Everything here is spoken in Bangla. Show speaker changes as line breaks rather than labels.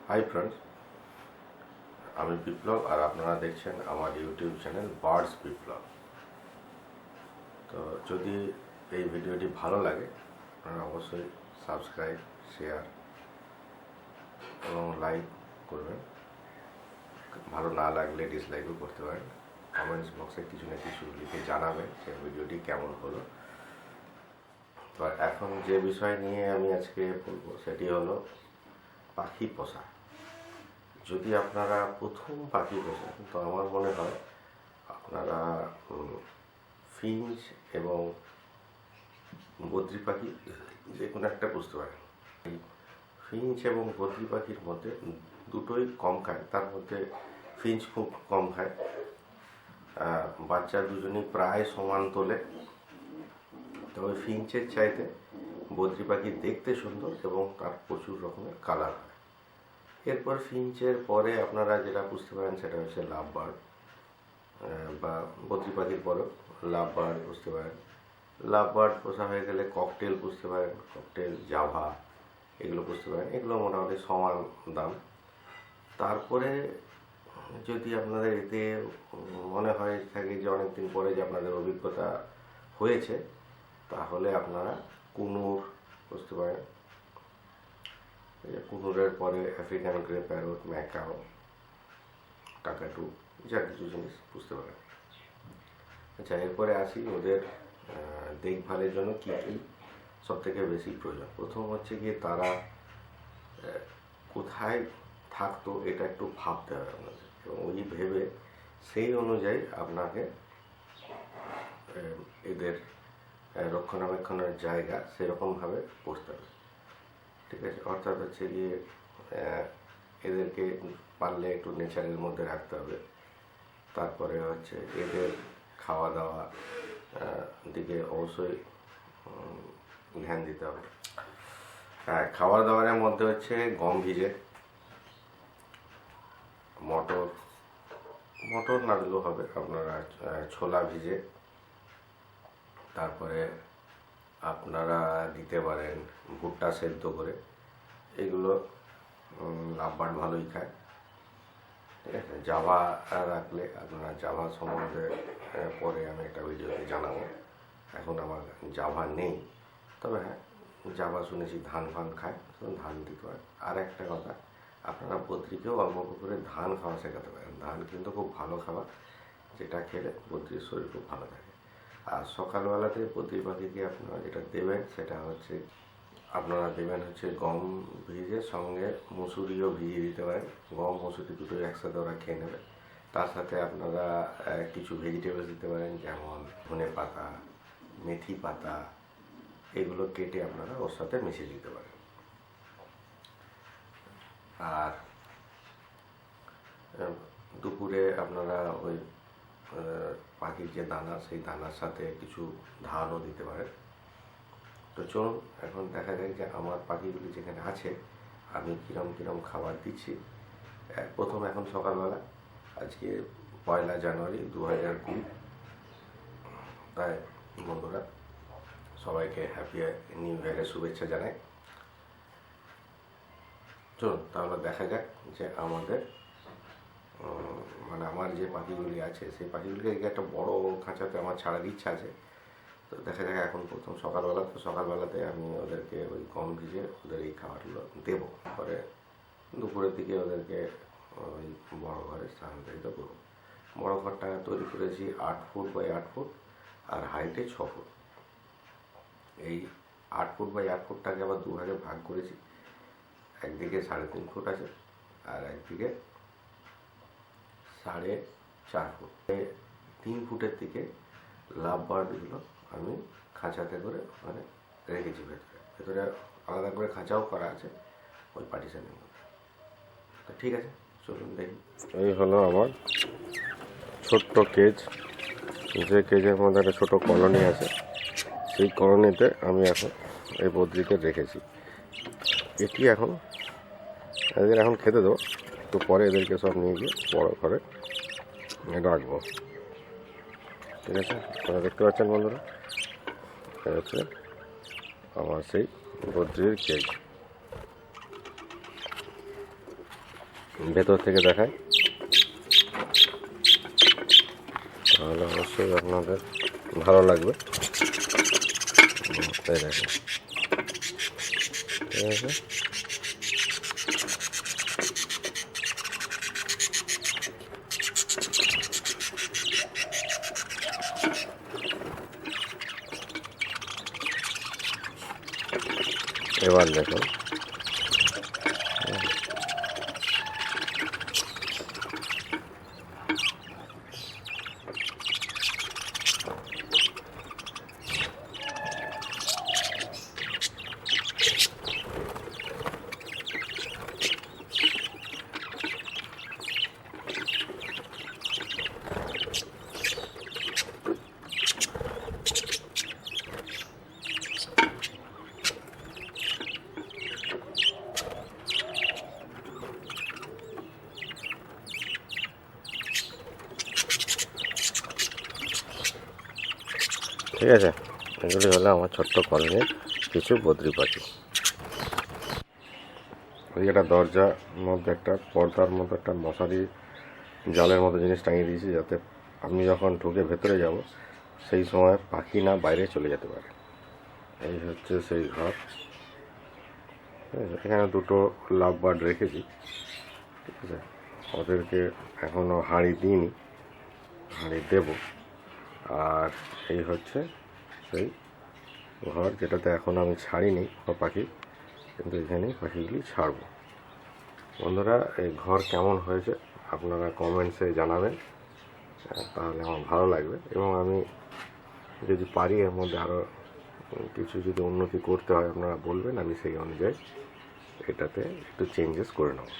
হাই ফ্রেন্ডস, আমি বিপ্লব আর আপনারা দেখছেন আমার ইউটিউব চ্যানেল বার্ডস বিপ্লব। তো যদি এই ভিডিওটি ভালো লাগে আপনারা অবশ্যই সাবস্ক্রাইব, শেয়ার এবং লাইক করবেন। ভালো না লাগলে ডিসলাইকও করতে পারেন। কমেন্টস বক্সে কিছু না কিছু লিখে জানাবেন যে ভিডিওটি কেমন হলো। তো এখন যে বিষয় নিয়ে আমি আজকে বলবো সেটি হলো পাখি পোষা। যদি আপনারা প্রথম পাখি পোষেন তো আমার মনে হয় আপনারা ফিঞ্চ এবং বদ্রি পাখি যে কোনো একটা পুষতে পারেন। ফিঞ্চ এবং বদ্রি পাখির মধ্যে দুটোই কম খায়, তার মধ্যে ফিঞ্চ খুব কম খায়। বাচ্চা দুজনই প্রায় সমান তোলে, তবে ফিঞ্চের চাইতে বদ্রি পাখি দেখতে সুন্দর এবং তার প্রচুর রকমের কালার হয়। এরপর ফিঞ্চের পরে আপনারা যেটা বুঝতে পারেন সেটা হচ্ছে লাভ বার্ড, বা বদ্রি পাখির পরেও লাভ বার্ড বুঝতে পারেন। লাভ বার্ড পোষা হয়ে গেলে ককটেল বুঝতে পারেন, ককটেল, জাভা এগুলো বুঝতে পারেন। এগুলো মোটামুটি সমান দাম। তারপরে যদি আপনাদের এতে মনে হয় থাকে যে অনেকদিন পরে যে আপনাদের অভিজ্ঞতা হয়েছে, তাহলে আপনারা কুনুর বুঝতে পারেন। কুনুরের পরে আফ্রিকান গ্রে প্যারট, ম্যাকাও, কাকাটু, যা কিছু জিনিস বুঝতে পারেন। আচ্ছা, এরপরে আসি ওদের দেখভালের জন্য কী কী সবথেকে বেশি প্রয়োজন। প্রথম হচ্ছে গিয়ে তারা কোথায় থাকতো এটা একটু ভাবতে হবে আপনাদের, এবং ওই ভেবে সেই অনুযায়ী আপনাকে এদের রক্ষণাবেক্ষণের জায়গা সেরকমভাবে করতে হবে। ঠিক আছে, অর্থাৎ হচ্ছে গিয়ে এদেরকে পারলে একটু নেচারের মধ্যে রাখতে হবে। তারপরে হচ্ছে এদের খাওয়া দাওয়া দিকে অবশ্যই ধ্যান দিতে হবে। খাওয়া দাওয়ার মধ্যে হচ্ছে গম ভিজে, মটর না দিলেও হবে, আপনারা ছোলা ভিজে, তারপরে আপনারা দিতে পারেন ভুট্টা সেদ্ধ করে। এগুলো লাভবার্ড ভালোই খায়। ঠিক আছে, জাভা রাখলে আপনারা জাভা সম্বন্ধে পরে আমি একটা ভিডিওতে জানাবো। এখন আমার জাভা নেই, তবে হ্যাঁ জাভা শুনেছি ধান ফান খায়, ধান দিতে পারেন। আর একটা কথা, আপনারা বদ্রিকেও অল্প করে ধান খাওয়া শেখাতে পারেন। ধান কিন্তু খুব ভালো খাবার, যেটা খেলে বদ্রির শরীর খুব ভালো থাকে। আর সকালবেলাতে বদ্রি পাখিকে আপনারা যেটা দেবেন সেটা হচ্ছে আপনারা দেবেন হচ্ছে গম ভিজে, সঙ্গে মুসুরিও ভিজিয়ে দিতে পারেন। গম মুসুরি দুটোই একসাথে ওরা খেয়ে নেবে। তার সাথে আপনারা কিছু ভেজিটেবলস দিতে পারেন, যেমন ধনে পাতা, মেথি পাতা, এগুলো কেটে আপনারা ওর সাথে মিশিয়ে দিতে পারেন। আর দুপুরে আপনারা ওই পাখির যে দানা, সেই দানার সাথে কিছু ধানও দিতে পারেন। তো চলুন এখন দেখা যায় যে আমার পাখিগুলি যেখানে আছে আমি কিরম খাবার দিচ্ছি। প্রথম এখন সকালবেলা, আজকে 1 জানুয়ারি 2020। তাই বন্ধুরা সবাইকে হ্যাপি নিউ ইয়ারের শুভেচ্ছা জানাই। চলুন তাহলে দেখা যাক যে আমাদের আমার যে পাখিগুলি আছে সেই পাখিগুলিকে একটা বড় খাঁচাতে আমার ছাড়ার ইচ্ছা আছে। তো দেখা যাক এখন প্রথম সকালবেলাতে আমি ওদেরকে ওই গম ভিজে ওদের এই খাবারগুলো দেবো। পরে দুপুরের দিকে ওদেরকে ওই বড় ঘরে স্থানান্তরিত করবো। বড় ঘরটা তৈরি করেছি 8 ফুট বাই 8 ফুট আর হাইটে 6 ফুট। এই 8 ফুট বাই 8 ফুটটাকে আবার দুভাগে ভাগ করেছি। একদিকে 3.5 ফুট আছে আর একদিকে 4.5 ফুট। 3 ফুটের দিকে লাভ বার্ডগুলো আমি খাঁচাতে করে ওখানে রেখেছি। ভেতরে আলাদা করে খাঁচাও করা আছে ওই পার্টিশনের মধ্যে। তো ঠিক আছে, চলুন দেখি। এই হলো আমার ছোট্ট কেজ। যে কেজের মধ্যে একটা ছোটো কলোনি আছে, সেই কলোনিতে আমি এখন এই বদ্রিকে রেখেছি। এটি এখন এদের এখন খেতে দেবো, তো পরে এদেরকে সব নিয়ে গিয়ে বড় ঘরে রাখবো। ঠিক আছে, আপনারা দেখতে পাচ্ছেন বন্ধুরা, এটা হচ্ছে আমার সেই বদ্রির কেক। ভেতর থেকে দেখাই, তাহলে অবশ্যই আপনাদের ভালো লাগবে। এই দেখেন, ঠিক আছে। এবার দেখুন, ঠিক আছে। এগুলি হলো আমার ছোট্ট কলোনির কিছু বদ্রি পাখি। ওই একটা দরজার মধ্যে একটা পর্দার মতো একটা মশারি জালের মতো জিনিস টাঙিয়ে দিয়েছি, যাতে আমি যখন ঢুকে ভেতরে যাব সেই সময় পাখি না বাইরে চলে যেতে পারে। এই হচ্ছে সেই ঘর। এখানে দুটো লাভ বার্ড রেখেছি, ঠিক আছে। ওদেরকে এখনও হাঁড়ি দিইনি, হাঁড়ি দেব। আর এই হচ্ছে সেই ঘর, যেটাতে এখন আমি ছাড়িনি পাখি, কিন্তু এখানেই পাখিগুলি ছাড়বো। বন্ধুরা, এই ঘর কেমন হয়েছে আপনারা কমেন্টসে জানাবেন, তাহলে আমার ভালো লাগবে। এবং আমি যদি পারি এর মধ্যে আরও কিছু যদি উন্নতি করতে হয় আপনারা বলবেন, আমি সেই অনুযায়ী এটাতে একটু চেঞ্জেস করে নেব।